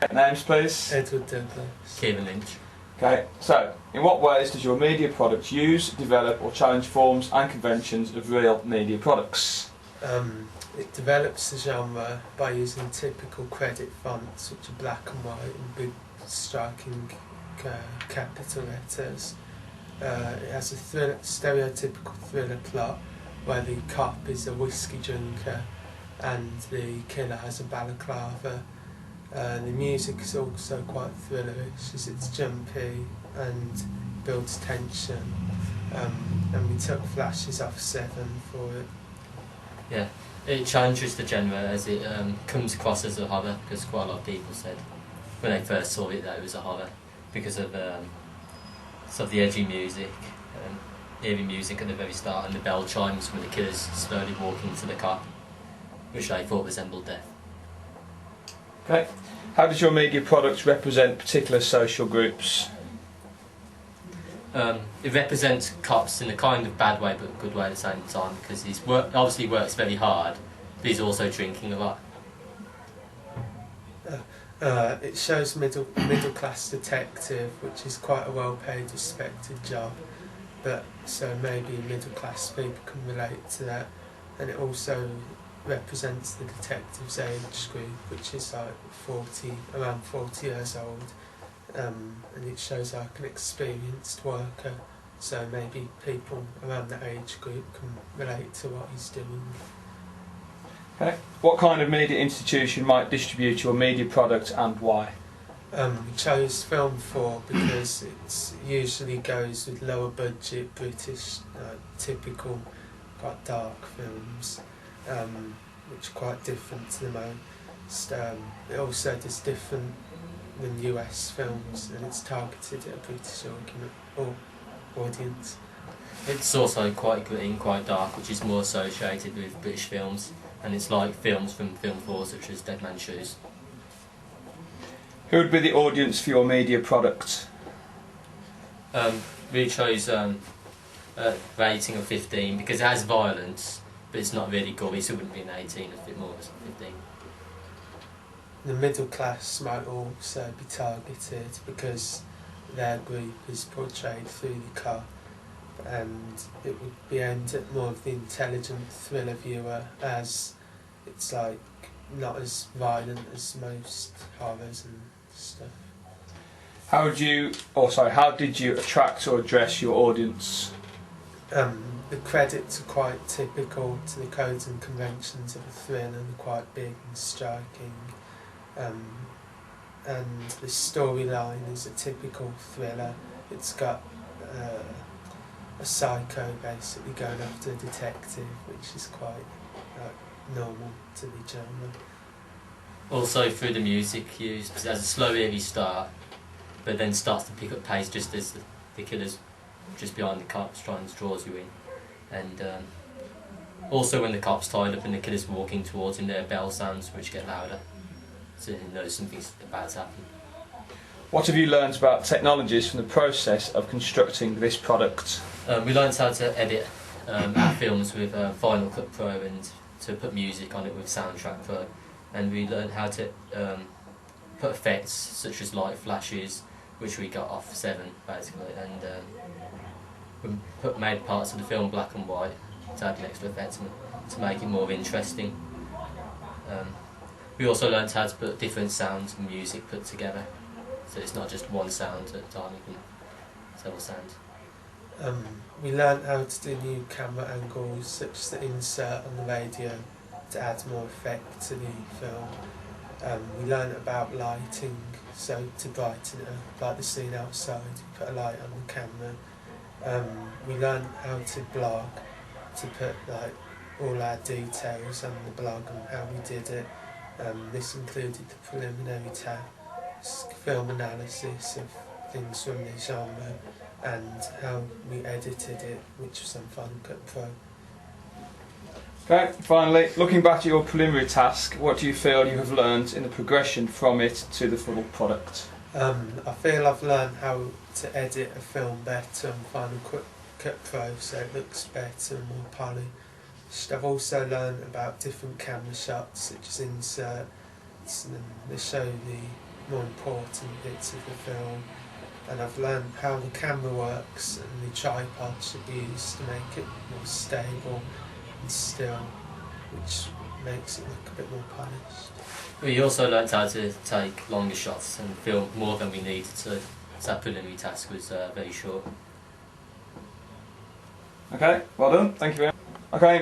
Names, please. Edward Douglas. Kieran Lynch. Okay, so in what ways does your media product use, develop or challenge forms and conventions of real media products? It develops the genre by using typical credit fonts, which are black and white and big striking capital letters. It has a stereotypical thriller plot where the cop is a whiskey drinker and the killer has a balaclava. The music is also quite thrillerish as it's jumpy and builds tension. And we took flashes off Seven for it. Yeah, it challenges the genre as it comes across as a horror, because quite a lot of people said when they first saw it that it was a horror because of sort of the edgy music, eerie music at the very start, and the bell chimes when the killer's slowly walking to the car, which they thought resembled death. Okay. How does your media product represent particular social groups? It represents cops in a kind of bad way but a good way at the same time, because he obviously works very hard, but he's also drinking a lot. It shows middle class detective, which is quite a well paid, respected job, but so maybe middle class people can relate to that. And it also represents the detective's age group, which is like around 40 years old, and it shows like an experienced worker, so maybe people around that age group can relate to what he's doing. Okay. What kind of media institution might distribute your media product and why? We chose Film 4 because it usually goes with lower budget British typical quite dark films, which are quite different to the most. It also does different than US films, and it's targeted at a British audience. It's also quite gritty and quite dark, which is more associated with British films, and it's like films from Film 4 such as Dead Man's Shoes. Who would be the audience for your media product? We chose a rating of 15 because it has violence, but it's not really gory, so it wouldn't be an 18, a bit more than 15. The middle class might also be targeted because their group is portrayed through the cop, and it would be aimed at more of the intelligent thriller viewer, as it's like not as violent as most horrors and stuff. How did you attract or address your audience? The credits are quite typical to the codes and conventions of a thriller, and quite big and striking. And the storyline is a typical thriller. It's got a psycho basically going after a detective, which is quite normal to the genre. Also through the music used, because it has a slow eerie start, but then starts to pick up pace just as the killer's just behind the cops trying to draw you in. And also when the cop's tied up and the killer's walking towards him, there are bell sounds which get louder, so you know something's about to happen. What have you learned about technologies from the process of constructing this product? We learned how to edit our films with Final Cut Pro and to put music on it with Soundtrack Pro, and we learned how to put effects such as light flashes, which we got off Seven basically, and we made parts of the film black and white to add an extra effect to make it more interesting. We also learned how to put different sounds and music put together, so it's not just one sound at a time, you can several sounds. We learned how to do new camera angles, such as the insert on the radio, to add more effect to the film. We learned about lighting, so to brighten it up, like the scene outside, you put a light on the camera. We learned how to blog, to put like all our details on the blog and how we did it. This included the preliminary tab, film analysis of things from the genre, and how we edited it, which was on Final Cut Pro. Okay, finally, looking back at your preliminary task, what do you feel you have learned in the progression from it to the full product? I feel I've learned how to edit a film better on Final Cut Pro, so it looks better and more polished. I've also learned about different camera shots, such as inserts, and they show the more important bits of the film, and I've learned how the camera works and the tripod should be used to make it more stable and still, which makes it look a bit more polished. We also learnt how to take longer shots and film more than we needed, so that preliminary task was very short. Okay, well done, thank you very much. Okay.